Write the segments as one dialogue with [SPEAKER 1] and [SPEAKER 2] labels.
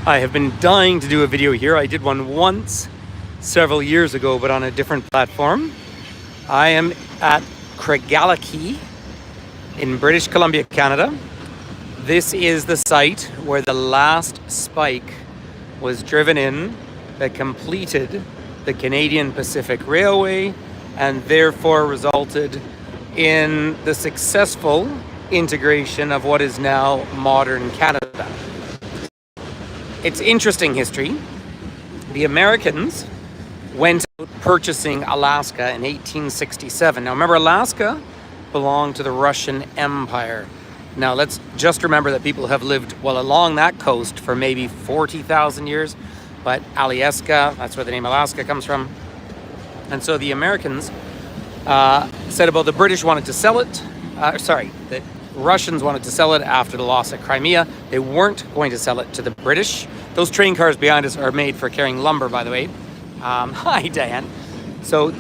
[SPEAKER 1] I have been dying to do a video here. I did one once several years ago, but on a different platform. I am at Craigellachie in British Columbia, Canada. This is the site where the last spike was driven in that completed the Canadian Pacific Railway and therefore resulted in the successful integration of what is now modern Canada. It's interesting history. The Americans went out purchasing Alaska in 1867. Now remember, Alaska belonged to the Russian Empire. Now let's just remember that people have lived well along that coast for maybe 40,000 years, but Alyeska, that's where the name Alaska comes from. And so the Americans said about the British wanted to sell it, the Russians wanted to sell it after the loss at Crimea. They weren't going to sell it to the British. Those train cars behind us are made for carrying lumber, by the way. Hi, Diane. So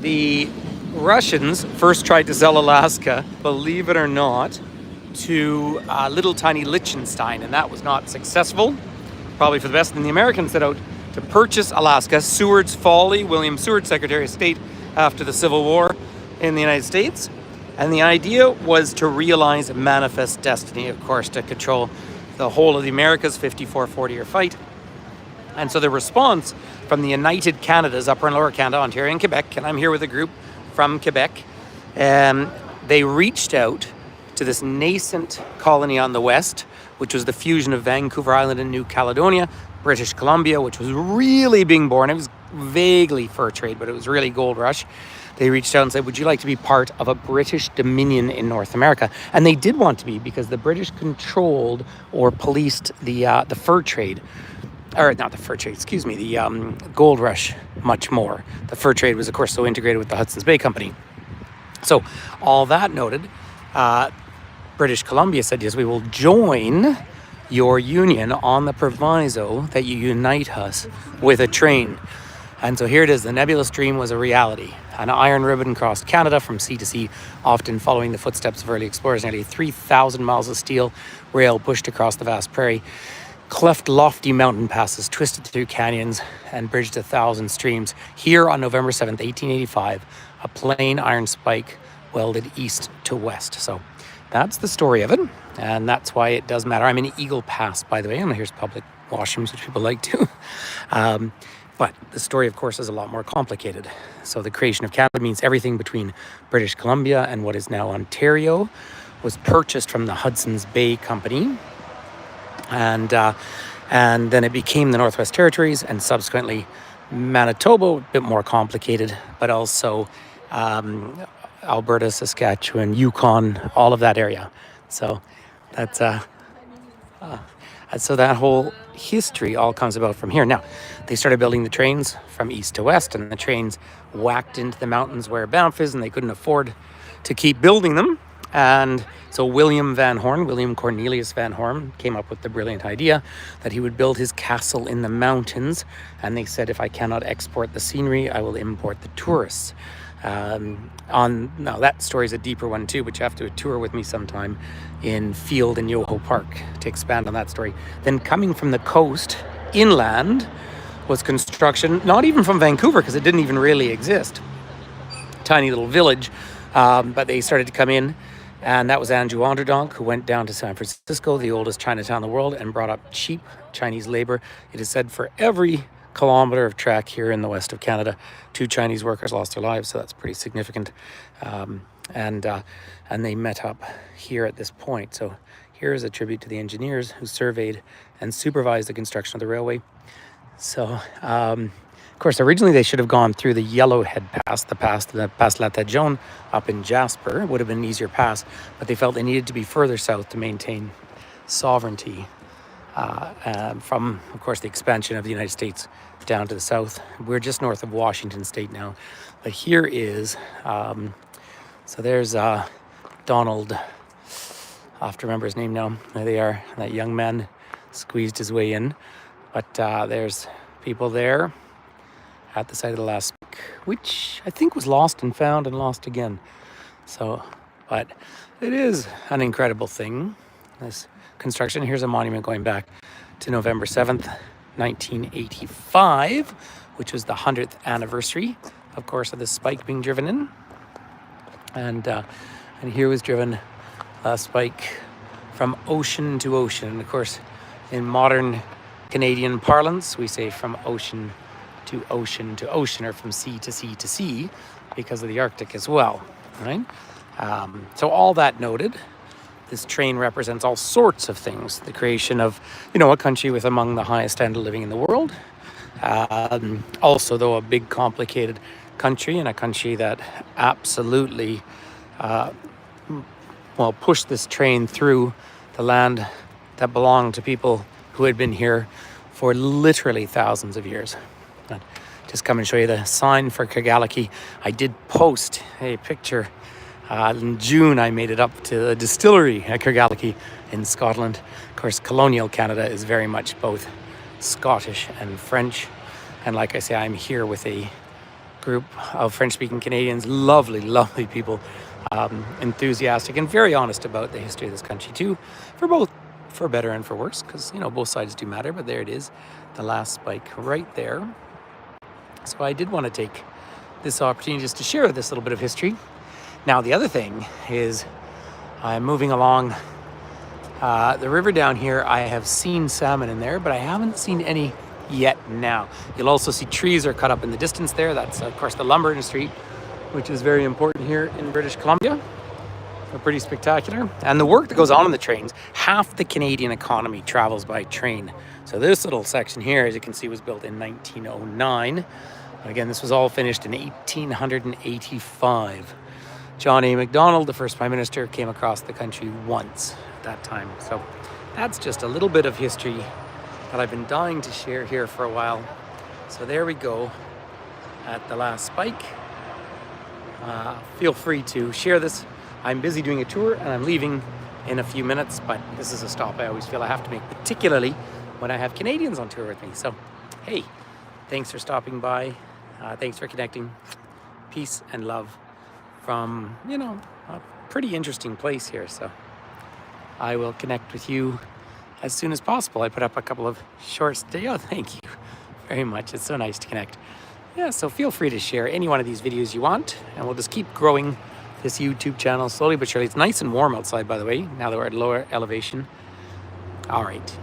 [SPEAKER 1] the Russians first tried to sell Alaska, believe it or not, to little tiny Liechtenstein, and that was not successful, probably for the best. And the Americans set out to purchase Alaska. Seward's Folly, William Seward, Secretary of State after the Civil War in the United States. And the idea was to realize Manifest Destiny, of course, to control the whole of the Americas, 54-40-year fight. And so the response from the United Canadas, Upper and Lower Canada, Ontario and Quebec, and I'm here with a group from Quebec, they reached out to this nascent colony on the west, which was the fusion of Vancouver Island and New Caledonia, British Columbia, which was really being born. It was vaguely fur trade, but it was really gold rush. They reached out and said, would you like to be part of a British dominion in North America? And they did want to be, because the British controlled or policed the fur trade. Or not the fur trade, excuse me, the gold rush much more. The fur trade was, of course, so integrated with the Hudson's Bay Company. So all that noted, British Columbia said, yes, we will join your union on the proviso that you unite us with a train. And so here it is. The nebulous dream was a reality. An iron ribbon crossed Canada from sea to sea, often following the footsteps of early explorers. Nearly 3,000 miles of steel rail pushed across the vast prairie, cleft lofty mountain passes, twisted through canyons, and bridged 1,000 streams. Here on November 7th, 1885, a plain iron spike welded east to west. So that's the story of it, and that's why it does matter. I'm in Eagle Pass, by the way, and here's public washrooms, which people like to. But the story, of course, is a lot more complicated. So the creation of Canada means everything between British Columbia and what is now Ontario was purchased from the Hudson's Bay Company. And then it became the Northwest Territories, and subsequently Manitoba, a bit more complicated, but also Alberta, Saskatchewan, Yukon, all of that area. So that's so that whole history all comes about from here. Now, they started building the trains from east to west, and the trains whacked into the mountains where Banff is, and they couldn't afford to keep building them. And so William Cornelius Van Horn, came up with the brilliant idea that he would build his castle in the mountains. And they said, if I cannot export the scenery, I will import the tourists. Now that story is a deeper one too, but you have to tour with me sometime in Field and Yoho Park to expand on that story. Then coming from the coast inland was construction, not even from Vancouver, because it didn't even really exist. Tiny little village, but they started to come in, and that was Andrew Onderdonk, who went down to San Francisco, the oldest Chinatown in the world, and brought up cheap Chinese labor. It is said for every kilometer of track here in the west of Canada, 2 Chinese workers lost their lives, so that's pretty significant. And they met up here at this point. So here is a tribute to the engineers who surveyed and supervised the construction of the railway. So, of course, originally they should have gone through the Yellowhead Pass, the Pass La Tête Jaune up in Jasper. It would have been an easier pass, but they felt they needed to be further south to maintain sovereignty from, of course, the expansion of the United States down to the south. We're just north of Washington State now, but here is, so there's Donald, I have to remember his name now. There they are. That young man squeezed his way in, but there's people there at the site of the last spike, which I think was lost and found and lost again. So, but it is an incredible thing, this construction. Here's a monument going back to November 7th, 1985, which was the 100th anniversary, of course, of the spike being driven in. And here was driven a spike from ocean to ocean. And of course, in modern Canadian parlance, we say from ocean to ocean to ocean, or from sea to sea to sea, because of the Arctic as well, right? So all that noted, this train represents all sorts of things. The creation of, a country with among the highest standard of living in the world. Also, though, a big, complicated country, and a country that absolutely, pushed this train through the land that belonged to people who had been here for literally thousands of years. And just come and show you the sign for Kirkaliki. I did post a picture in June. I made it up to the distillery at Kirkaliki in Scotland. Of course, colonial Canada is very much both Scottish and French. And like I say, I'm here with a group of French-speaking Canadians, lovely, lovely people, enthusiastic and very honest about the history of this country too, for better and for worse, because both sides do matter. But there it is, the last spike right there. So I did want to take this opportunity just to share this little bit of history. Now the other thing is, I'm moving along the river down here. I have seen salmon in there, but I haven't seen any yet now. You'll also see trees are cut up in the distance there. That's of course the lumber industry, which is very important here in British Columbia. So pretty spectacular. And the work that goes on the trains, half the Canadian economy travels by train. So this little section here, as you can see, was built in 1909. Again, this was all finished in 1885. John A. Macdonald, the first Prime Minister, came across the country once at that time. So that's just a little bit of history that I've been dying to share here for a while. So there we go at the last spike. Feel free to share this. I'm busy doing a tour and I'm leaving in a few minutes, but this is a stop I always feel I have to make, particularly when I have Canadians on tour with me. So, hey, thanks for stopping by. Thanks for connecting. Peace and love from, a pretty interesting place here. So I will connect with you as soon as possible. I put up a couple of shorts today. Oh, thank you very much. It's so nice to connect. Yeah, so feel free to share any one of these videos you want, and we'll just keep growing this YouTube channel slowly but surely. It's nice and warm outside, by the way, now that we're at lower elevation. All right.